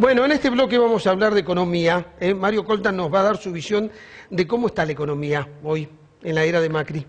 Bueno, en este bloque vamos a hablar de economía. Mario Coltan nos va a dar su visión de cómo está la economía hoy, en la era de Macri.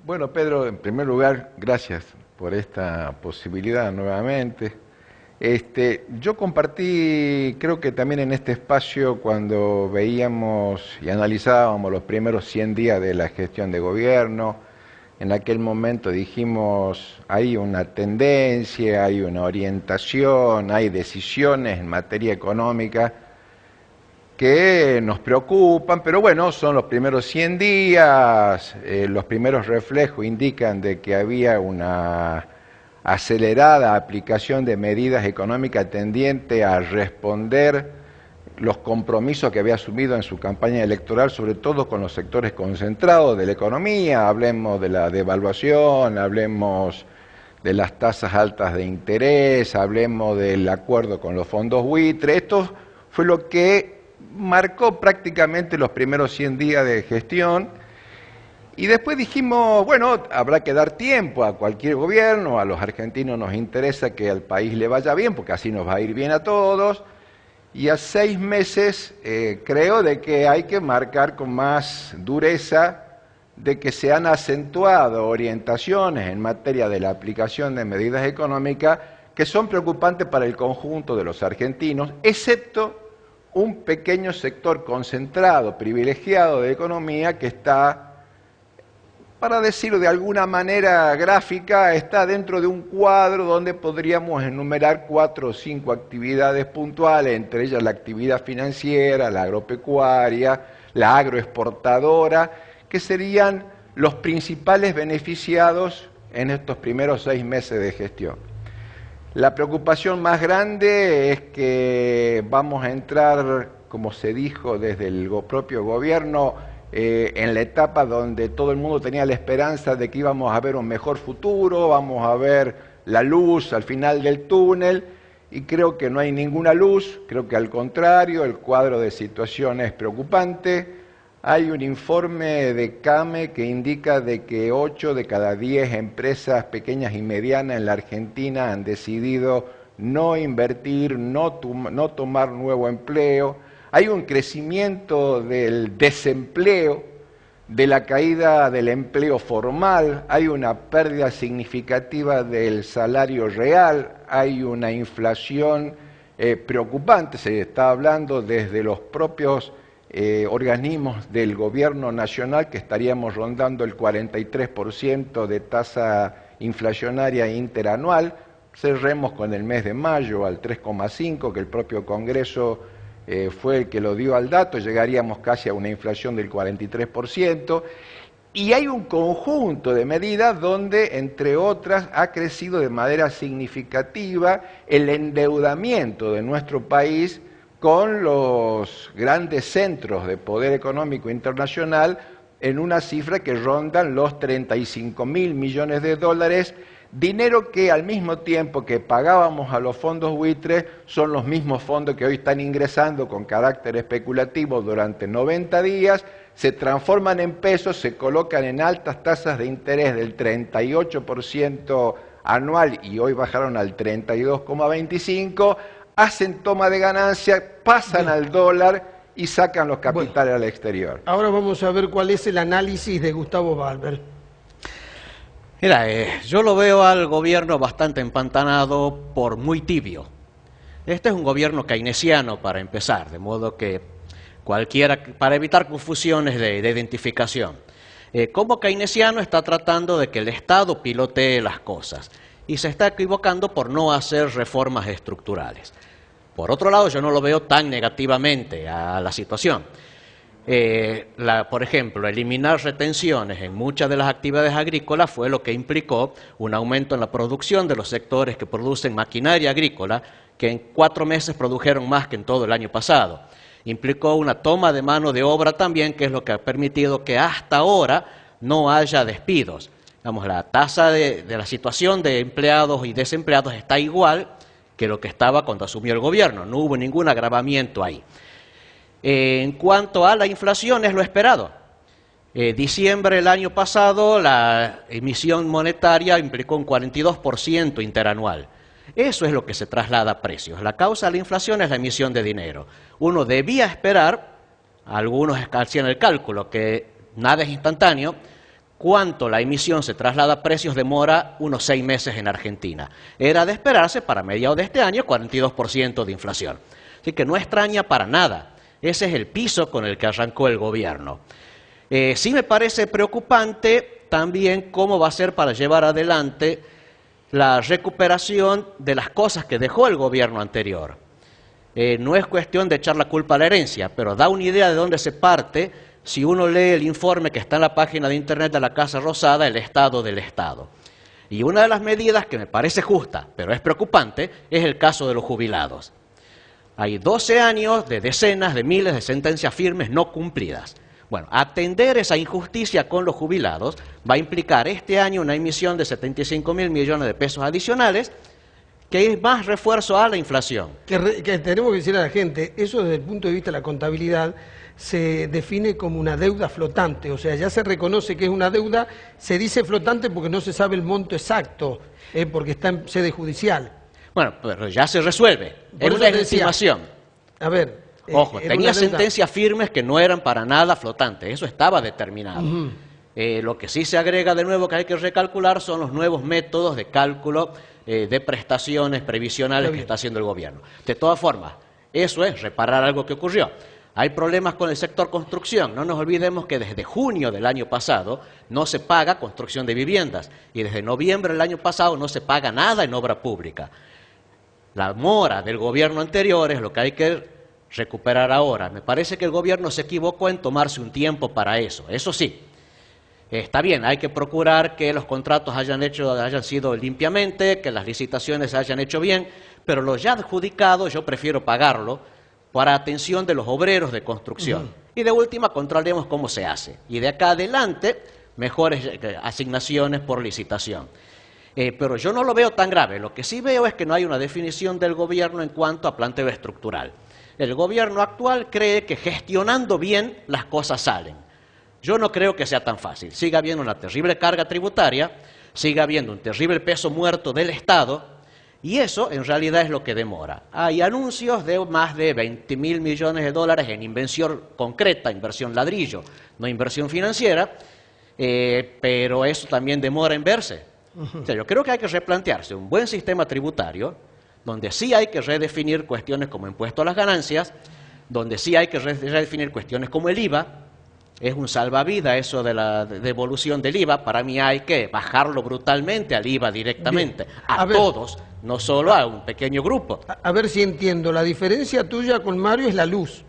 Bueno, Pedro, en primer lugar, gracias por esta posibilidad nuevamente. Yo compartí, creo que también en este espacio, cuando veíamos y analizábamos los primeros 100 días de la gestión de gobierno, en aquel momento dijimos, hay una tendencia, hay una orientación, hay decisiones en materia económica que nos preocupan, pero bueno, son los primeros 100 días, los primeros reflejos indican de que había una acelerada aplicación de medidas económicas tendiente a responder los compromisos que había asumido en su campaña electoral, sobre todo con los sectores concentrados de la economía. Hablemos de la devaluación, hablemos de las tasas altas de interés, hablemos del acuerdo con los fondos buitre. Esto fue lo que marcó prácticamente los primeros 100 días de gestión. Y después dijimos, bueno, habrá que dar tiempo a cualquier gobierno, a los argentinos nos interesa que al país le vaya bien, porque así nos va a ir bien a todos. Y a 6 meses creo de que hay que marcar con más dureza de que se han acentuado orientaciones en materia de la aplicación de medidas económicas que son preocupantes para el conjunto de los argentinos, excepto un pequeño sector concentrado, privilegiado de economía que está, para decirlo de alguna manera gráfica, está dentro de un cuadro donde podríamos enumerar 4 o 5 actividades puntuales, entre ellas la actividad financiera, la agropecuaria, la agroexportadora, que serían los principales beneficiados en estos primeros 6 meses de gestión. La preocupación más grande es que vamos a entrar, como se dijo desde el propio gobierno, en la etapa donde todo el mundo tenía la esperanza de que íbamos a ver un mejor futuro, vamos a ver la luz al final del túnel, y creo que no hay ninguna luz, creo que al contrario, el cuadro de situación es preocupante. Hay un informe de CAME que indica de que 8 de cada 10 empresas pequeñas y medianas en la Argentina han decidido no invertir, no tomar nuevo empleo. Hay un crecimiento del desempleo, de la caída del empleo formal, hay una pérdida significativa del salario real, hay una inflación preocupante, se está hablando desde los propios organismos del gobierno nacional que estaríamos rondando el 43% de tasa inflacionaria interanual, cerremos con el mes de mayo al 3,5%, que el propio Congreso fue el que lo dio al dato, llegaríamos casi a una inflación del 43%, y hay un conjunto de medidas donde, entre otras, ha crecido de manera significativa el endeudamiento de nuestro país con los grandes centros de poder económico internacional en una cifra que rondan los 35.000 millones de dólares, dinero que al mismo tiempo que pagábamos a los fondos buitres son los mismos fondos que hoy están ingresando con carácter especulativo durante 90 días, se transforman en pesos, se colocan en altas tasas de interés del 38% anual y hoy bajaron al 32,25%, hacen toma de ganancia, pasan al dólar y sacan los capitales al exterior. Ahora vamos a ver cuál es el análisis de Gustavo Valver. Mira, yo lo veo al gobierno bastante empantanado por muy tibio. Este es un gobierno keynesiano para empezar, de modo que cualquiera, para evitar confusiones de identificación. Como keynesiano está tratando de que el Estado pilotee las cosas y se está equivocando por no hacer reformas estructurales. Por otro lado, yo no lo veo tan negativamente a la situación. Por ejemplo, eliminar retenciones en muchas de las actividades agrícolas fue lo que implicó un aumento en la producción de los sectores que producen maquinaria agrícola, que en 4 meses produjeron más que en todo el año pasado. Implicó una toma de mano de obra también, que es lo que ha permitido que hasta ahora no haya despidos. Digamos, la tasa de la situación de empleados y desempleados está igual que lo que estaba cuando asumió el gobierno. No hubo ningún agravamiento ahí. En cuanto a la inflación, es lo esperado. Diciembre del año pasado, la emisión monetaria implicó un 42% interanual. Eso es lo que se traslada a precios. La causa de la inflación es la emisión de dinero. Uno debía esperar, algunos hacían el cálculo, que nada es instantáneo, cuánto la emisión se traslada a precios demora unos 6 meses en Argentina. Era de esperarse para mediados de este año 42% de inflación. Así que no extraña para nada. Ese es el piso con el que arrancó el gobierno. Sí me parece preocupante también cómo va a ser para llevar adelante la recuperación de las cosas que dejó el gobierno anterior. No es cuestión de echar la culpa a la herencia, pero da una idea de dónde se parte si uno lee el informe que está en la página de internet de la Casa Rosada, el estado del Estado. Y una de las medidas que me parece justa, pero es preocupante, es el caso de los jubilados. Hay 12 años de decenas de miles de sentencias firmes no cumplidas. Bueno, atender esa injusticia con los jubilados va a implicar este año una emisión de 75.000 millones de pesos adicionales, que es más refuerzo a la inflación. Que tenemos que decir a la gente, eso desde el punto de vista de la contabilidad se define como una deuda flotante, o sea, ya se reconoce que es una deuda, se dice flotante porque no se sabe el monto exacto, porque está en sede judicial. Bueno, pero ya se resuelve, es una estimación. A ver... Ojo, tenía sentencias firmes que no eran para nada flotantes, eso estaba determinado. Lo que sí se agrega de nuevo que hay que recalcular son los nuevos métodos de cálculo de prestaciones previsionales que está haciendo el gobierno. De todas formas, eso es reparar algo que ocurrió. Hay problemas con el sector construcción. No nos olvidemos que desde junio del año pasado no se paga construcción de viviendas y desde noviembre del año pasado no se paga nada en obra pública. La mora del gobierno anterior es lo que hay que recuperar ahora. Me parece que el gobierno se equivocó en tomarse un tiempo para eso. Eso sí, está bien, hay que procurar que los contratos hayan sido limpiamente, que las licitaciones se hayan hecho bien, pero lo ya adjudicado yo prefiero pagarlo para atención de los obreros de construcción. Y de última, controlemos cómo se hace. Y de acá adelante, mejores asignaciones por licitación. Pero yo no lo veo tan grave. Lo que sí veo es que no hay una definición del gobierno en cuanto a planteo estructural. El gobierno actual cree que gestionando bien las cosas salen. Yo no creo que sea tan fácil. Sigue habiendo una terrible carga tributaria, sigue habiendo un terrible peso muerto del Estado, y eso en realidad es lo que demora. Hay anuncios de más de 20.000 millones de dólares en inversión concreta, inversión ladrillo, no inversión financiera, pero eso también demora en verse. O sea, yo creo que hay que replantearse un buen sistema tributario, donde sí hay que redefinir cuestiones como impuesto a las ganancias, donde sí hay que redefinir cuestiones como el IVA. Es un salvavidas eso de la devolución del IVA. Para mí hay que bajarlo brutalmente al IVA directamente, a todos, no solo a un pequeño grupo. A ver si entiendo, la diferencia tuya con Mario es la luz.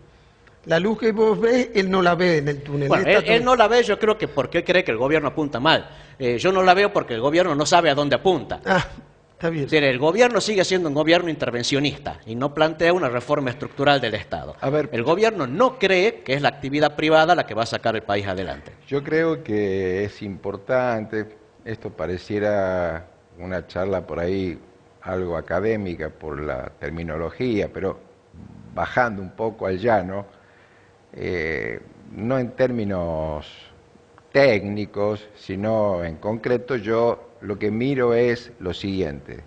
La luz que vos ves, él no la ve en el túnel. Bueno, él no la ve, yo creo que porque él cree que el gobierno apunta mal. Yo no la veo porque el gobierno no sabe a dónde apunta. Está bien. Es decir, el gobierno sigue siendo un gobierno intervencionista y no plantea una reforma estructural del Estado. A ver, el gobierno no cree que es la actividad privada la que va a sacar el país adelante. Yo creo que es importante, esto pareciera una charla por ahí algo académica por la terminología, pero bajando un poco al llano, no en términos técnicos, sino en concreto yo lo que miro es lo siguiente.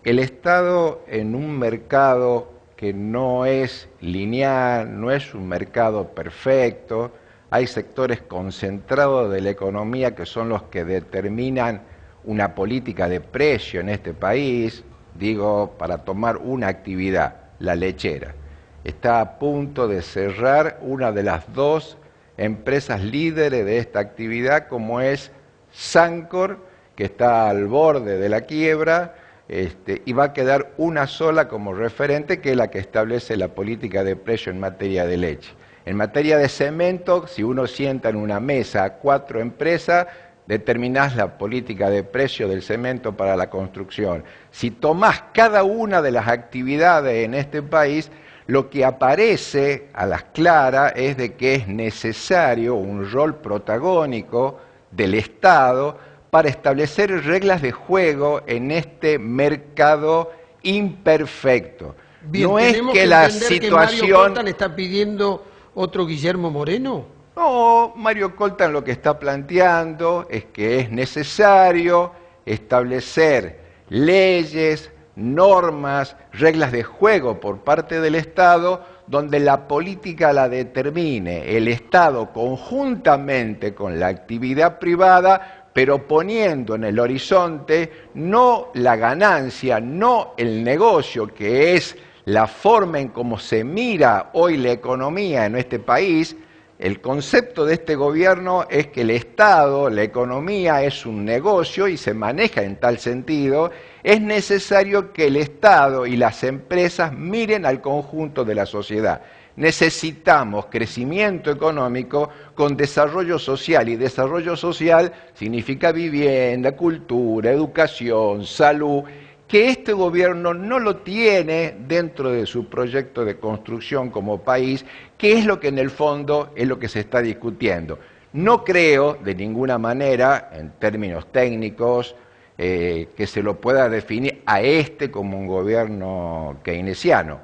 El Estado en un mercado que no es lineal, no es un mercado perfecto, hay sectores concentrados de la economía que son los que determinan una política de precio en este país, digo, para tomar una actividad, la lechera. Está a punto de cerrar una de las 2 empresas líderes de esta actividad, como es Sancor, que está al borde de la quiebra, y va a quedar una sola como referente, que es la que establece la política de precio en materia de leche. En materia de cemento, si uno sienta en una mesa a 4 empresas, determinás la política de precio del cemento para la construcción. Si tomás cada una de las actividades en este país, lo que aparece a las claras es de que es necesario un rol protagónico del Estado para establecer reglas de juego en este mercado imperfecto. Bien, no es que la situación... ¿Que Mario Coltan está pidiendo otro Guillermo Moreno? No, Mario Coltan lo que está planteando es que es necesario establecer leyes, normas, reglas de juego por parte del Estado, donde la política la determine el Estado conjuntamente con la actividad privada, pero poniendo en el horizonte no la ganancia, no el negocio, que es la forma en cómo se mira hoy la economía en este país. El concepto de este gobierno es que el Estado, la economía es un negocio y se maneja en tal sentido. Es necesario que el Estado y las empresas miren al conjunto de la sociedad. Necesitamos crecimiento económico con desarrollo social, y desarrollo social significa vivienda, cultura, educación, salud, que este gobierno no lo tiene dentro de su proyecto de construcción como país, que es lo que en el fondo es lo que se está discutiendo. No creo de ninguna manera, en términos técnicos, que se lo pueda definir a este como un gobierno keynesiano.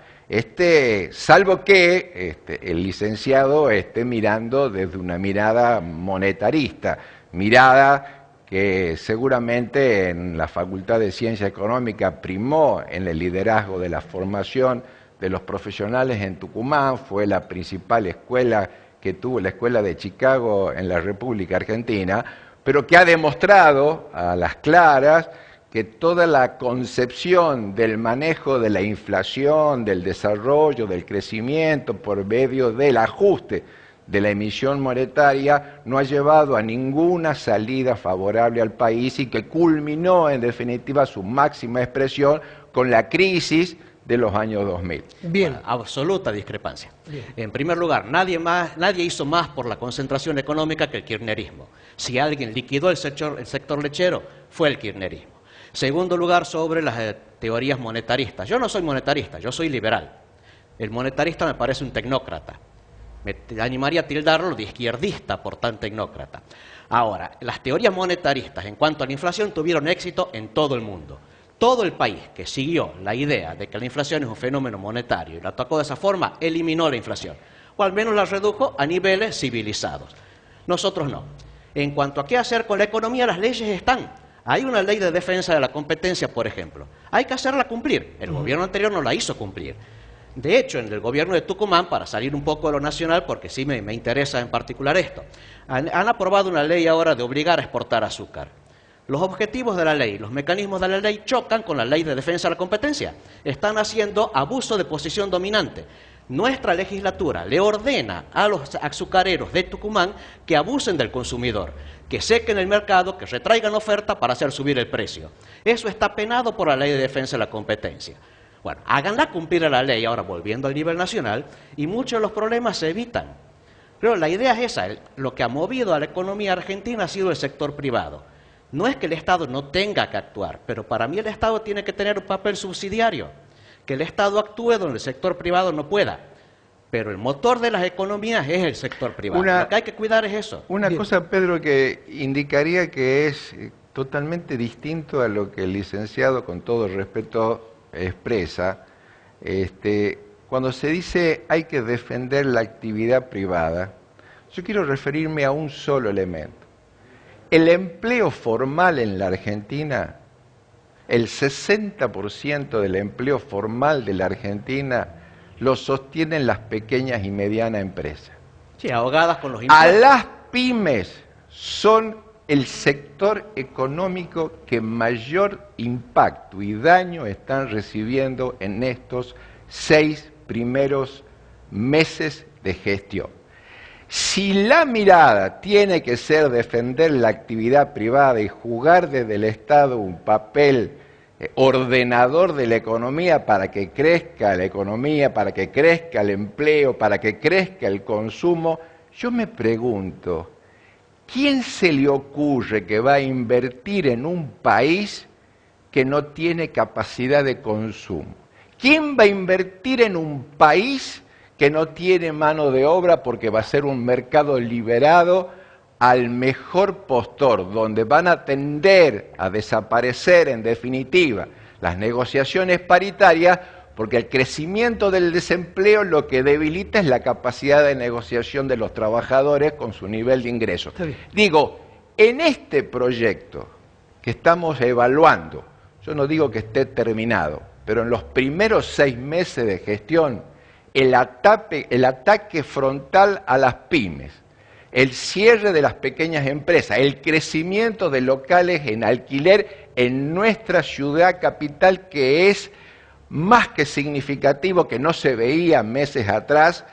Salvo que el licenciado esté mirando desde una mirada monetarista, mirada que seguramente en la Facultad de Ciencia Económica primó en el liderazgo de la formación de los profesionales en Tucumán, fue la principal escuela que tuvo la Escuela de Chicago en la República Argentina, pero que ha demostrado a las claras que toda la concepción del manejo de la inflación, del desarrollo, del crecimiento por medio del ajuste de la emisión monetaria no ha llevado a ninguna salida favorable al país y que culminó en definitiva su máxima expresión con la crisis de los años 2000. Bien. Bueno, absoluta discrepancia. Bien. En primer lugar, nadie hizo más por la concentración económica que el kirchnerismo. Si alguien liquidó el sector lechero, fue el kirchnerismo. Segundo lugar, sobre las teorías monetaristas. Yo no soy monetarista, yo soy liberal. El monetarista me parece un tecnócrata. Me animaría a tildarlo de izquierdista por tan tecnócrata. Ahora, las teorías monetaristas en cuanto a la inflación tuvieron éxito en todo el mundo. Todo el país que siguió la idea de que la inflación es un fenómeno monetario y la atacó de esa forma, eliminó la inflación. O al menos la redujo a niveles civilizados. Nosotros no. En cuanto a qué hacer con la economía, las leyes están. Hay una ley de defensa de la competencia, por ejemplo. Hay que hacerla cumplir. El gobierno anterior no la hizo cumplir. De hecho, en el gobierno de Tucumán, para salir un poco de lo nacional, porque sí me interesa en particular esto, han aprobado una ley ahora de obligar a exportar azúcar. Los objetivos de la ley, los mecanismos de la ley chocan con la ley de defensa de la competencia. Están haciendo abuso de posición dominante. Nuestra legislatura le ordena a los azucareros de Tucumán que abusen del consumidor, que sequen el mercado, que retraigan oferta para hacer subir el precio. Eso está penado por la ley de defensa de la competencia. Bueno, háganla cumplir a la ley, ahora volviendo al nivel nacional, y muchos de los problemas se evitan. Pero la idea es esa, lo que ha movido a la economía argentina ha sido el sector privado. No es que el Estado no tenga que actuar, pero para mí el Estado tiene que tener un papel subsidiario, que el Estado actúe donde el sector privado no pueda. Pero el motor de las economías es el sector privado. Lo que hay que cuidar es eso. Una cosa, Pedro, que indicaría que es totalmente distinto a lo que el licenciado, con todo respeto, expresa, cuando se dice hay que defender la actividad privada, yo quiero referirme a un solo elemento. El empleo formal en la Argentina, el 60% del empleo formal de la Argentina lo sostienen las pequeñas y medianas empresas. Sí, ahogadas con los impuestos. A las pymes son el sector económico que mayor impacto y daño están recibiendo en estos 6 primeros meses de gestión. Si la mirada tiene que ser defender la actividad privada y jugar desde el Estado un papel ordenador de la economía para que crezca la economía, para que crezca el empleo, para que crezca el consumo, yo me pregunto, ¿quién se le ocurre que va a invertir en un país que no tiene capacidad de consumo? ¿Quién va a invertir en un país que no tiene mano de obra porque va a ser un mercado liberado al mejor postor, donde van a tender a desaparecer en definitiva las negociaciones paritarias, porque el crecimiento del desempleo lo que debilita es la capacidad de negociación de los trabajadores con su nivel de ingresos? Digo, en este proyecto que estamos evaluando yo no digo que esté terminado, pero en los primeros 6 meses de gestión, el ataque frontal a las pymes, el cierre de las pequeñas empresas, el crecimiento de locales en alquiler en nuestra ciudad capital, que es más que significativo, que no se veía meses atrás,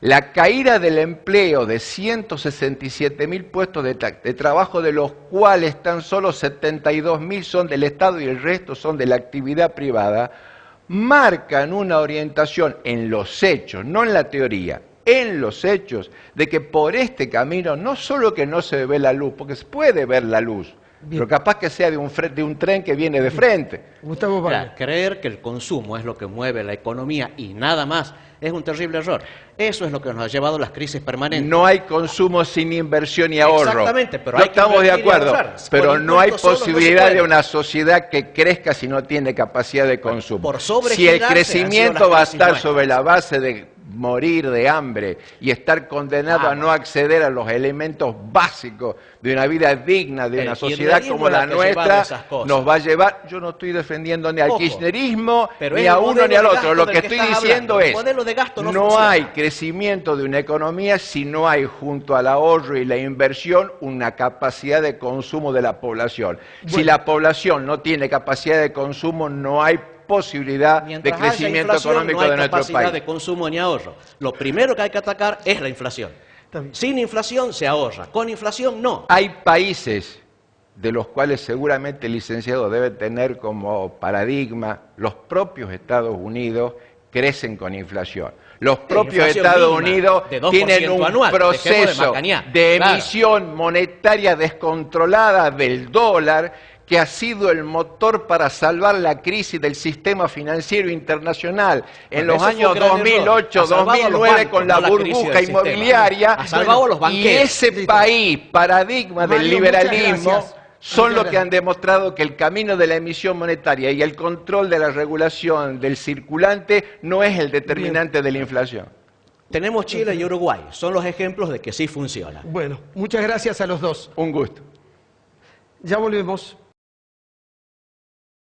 la caída del empleo de 167.000 puestos de trabajo, de los cuales tan solo 72.000 son del Estado y el resto son de la actividad privada, marcan una orientación en los hechos, no en la teoría, en los hechos, de que por este camino no solo que no se ve la luz, porque se puede ver la luz, bien, pero capaz que sea de un tren que viene de frente. Gustavo Pablo. Creer que el consumo es lo que mueve la economía y nada más es un terrible error. Eso es lo que nos ha llevado a las crisis permanentes. No hay consumo sin inversión y ahorro. Exactamente, pero no hay que estamos de invertir y acuerdo, ahorrar. pero Con no hay impuestos solo no se posibilidad puede. de una sociedad que crezca si no tiene capacidad de consumo. por Si sobregirarse el han crecimiento sido las va a crisis estar nuestras. sobre la base de morir de hambre y estar condenado a no acceder a los elementos básicos de una vida digna, de El una sociedad kirchnerismo como es la lo que ha llevado nuestra, esas cosas. nos va a llevar. Yo no estoy defendiendo ni al Ojo, kirchnerismo, pero ni es a el uno modelo ni al de otro. gasto Lo del que que estoy estás diciendo hablando. El es, modelo de gasto no no funciona. hay crecimiento de una economía si no hay, junto al ahorro y la inversión, una capacidad de consumo de la población. Si Bueno. la población no tiene capacidad de consumo, no hay posibilidad Mientras de crecimiento haya inflación, económico no hay de nuestro capacidad país. de consumo ni ahorro. Lo primero que hay que atacar es la inflación. Está bien. Sin inflación se ahorra, con inflación no. Hay países de los cuales seguramente el licenciado debe tener como paradigma, los propios Estados Unidos crecen con inflación. Los propios inflación Estados mínima, Unidos de 2% tienen un anual, dejemos de proceso macanear, de claro. emisión monetaria descontrolada del dólar, que ha sido el motor para salvar la crisis del sistema financiero internacional en Bueno, los eso fue años un gran 2008, error. Ha salvado a los 2009 bancos, con la no la crisis burbuja del sistema. inmobiliaria. Ha salvado a los Y banqueros. ese Listo. país, paradigma del Mario, liberalismo, muchas gracias. son Muchas los que gracias. han demostrado que el camino de la emisión monetaria y el control de la regulación del circulante no es el determinante de la inflación. Tenemos Chile y Uruguay, son los ejemplos de que sí funciona. Bueno, muchas gracias a los dos. Un gusto. Ya volvemos.